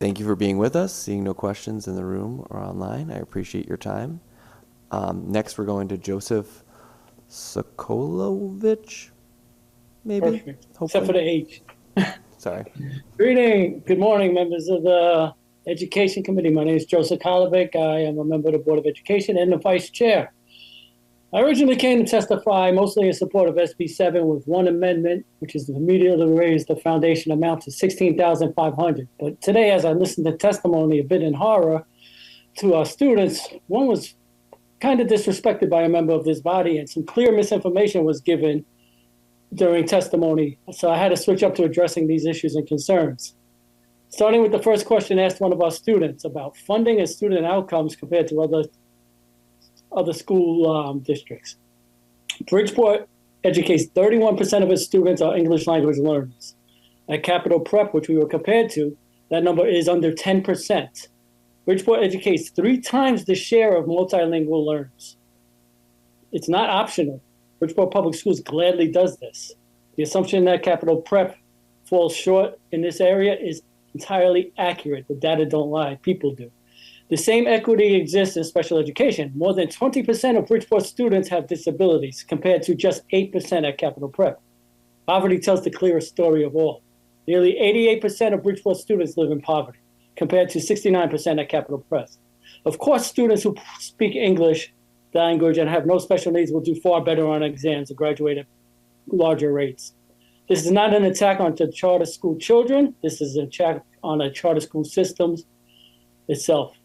Thank you for being with us. Seeing no questions in the room or online, I appreciate your time. Next, we're going to Joseph Sokolovich, maybe? Perfect, except for the Hopefully. H. Sorry. Good morning, members of the Education Committee. My name is Joseph Kolovic. I am a member of the Board of Education and the Vice Chair. I originally came to testify mostly in support of SB 7 with one amendment, which is to immediately raise the foundation amount to $16,500. But today, as I listened to testimony a bit in horror to our students, one was kind of disrespected by a member of this body, and some clear misinformation was given during testimony. So I had to switch up to addressing these issues and concerns. Starting with the first question asked one of our students about funding and student outcomes compared to other school districts. Bridgeport educates 31% of its students are English language learners. At Capital Prep, which we were compared to, that number is under 10%. Bridgeport educates 3 times the share of multilingual learners. It's not optional. Bridgeport Public Schools gladly does this. The assumption that Capital Prep falls short in this area is entirely accurate. The data don't lie, people do. The same equity exists in special education. More than 20% of Bridgeport students have disabilities, compared to just 8% at Capital Prep. Poverty tells the clearest story of all. Nearly 88% of Bridgeport students live in poverty, compared to 69% at Capital Prep. Of course, students who speak English language and have no special needs will do far better on exams and graduate at larger rates. This is not an attack on the charter school children. This is an attack on the charter school systems itself.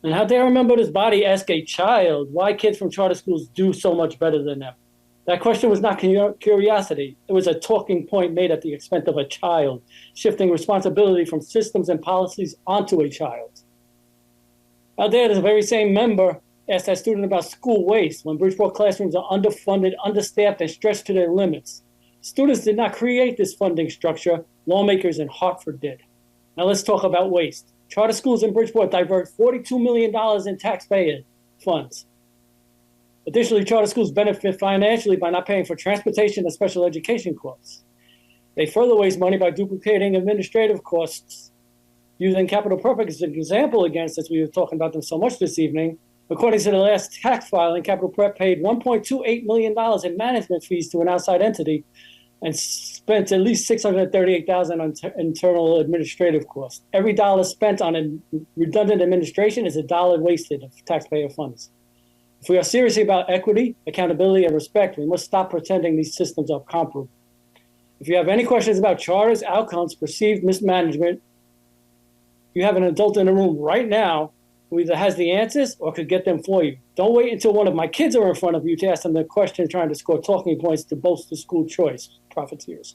And how dare a member of this body ask a child why kids from charter schools do so much better than them? That question was not curiosity. It was a talking point made at the expense of a child, shifting responsibility from systems and policies onto a child. How dare this very same member ask that student about school waste when Bridgeport classrooms are underfunded, understaffed, and stretched to their limits? Students did not create this funding structure. Lawmakers in Hartford did. Now let's talk about waste. Charter schools in Bridgeport divert $42 million in taxpayer funds. Additionally, charter schools benefit financially by not paying for transportation and special education costs. They further waste money by duplicating administrative costs. Using Capital Prep as an example again, since we were talking about them so much this evening, according to the last tax filing, Capital Prep paid $1.28 million in management fees to an outside entity and spent at least $638,000 on internal administrative costs. Every dollar spent on redundant administration is a dollar wasted of taxpayer funds. If we are serious about equity, accountability, and respect, we must stop pretending these systems are comparable. If you have any questions about charters, outcomes, perceived mismanagement, you have an adult in the room right now who either has the answers or could get them for you. Don't wait until one of my kids are in front of you to ask them the question trying to score talking points to bolster school choice, profiteers.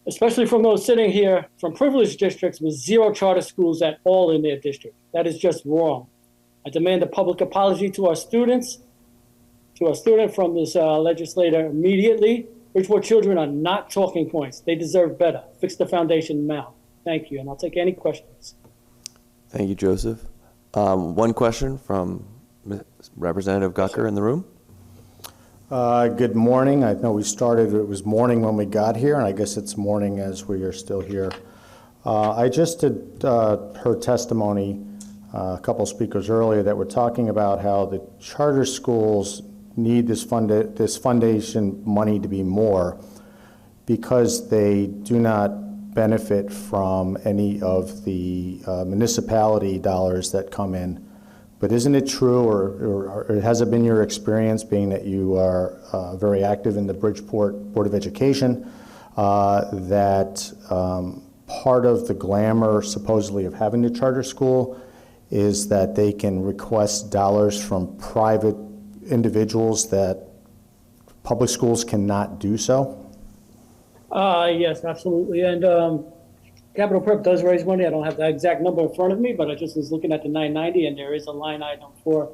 Especially from those sitting here from privileged districts with 0 charter schools at all in their district. That is just wrong. I demand a public apology to our students, from this legislator immediately. Bridgeport children are not talking points. They deserve better. Fix the foundation now. Thank you, and I'll take any questions. Thank you, Joseph. One question from Representative Gucker in the room. Good morning. I know it was morning when we got here, and I guess it's morning as we are still here. I just heard testimony, a couple speakers earlier that were talking about how the charter schools need this foundation money to be more because they do not benefit from any of the municipality dollars that come in. But isn't it true, or has it been your experience, being that you are very active in the Bridgeport Board of Education, that part of the glamour, supposedly, of having a charter school is that they can request dollars from private individuals that public schools cannot do so? Yes, absolutely. And Capital Prep does raise money. I don't have the exact number in front of me, but I just was looking at the 990, and there is a line item for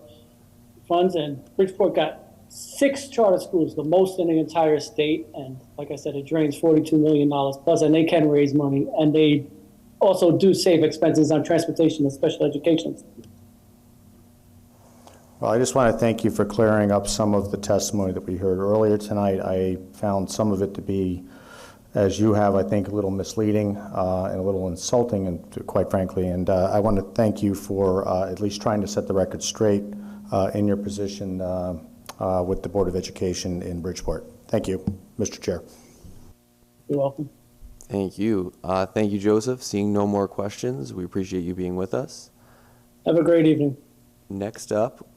funds. And Bridgeport got 6 charter schools, the most in the entire state. And like I said, it drains $42 million plus, and they can raise money. And they also do save expenses on transportation and special education. Well, I just want to thank you for clearing up some of the testimony that we heard earlier tonight. I found some of it to be as you have, I think, a little misleading and a little insulting, and quite frankly. And I want to thank you for at least trying to set the record straight in your position with the Board of Education in Bridgeport. Thank you, Mr. Chair. You're welcome. Thank you. Thank you, Joseph. Seeing no more questions, we appreciate you being with us. Have a great evening. Next up,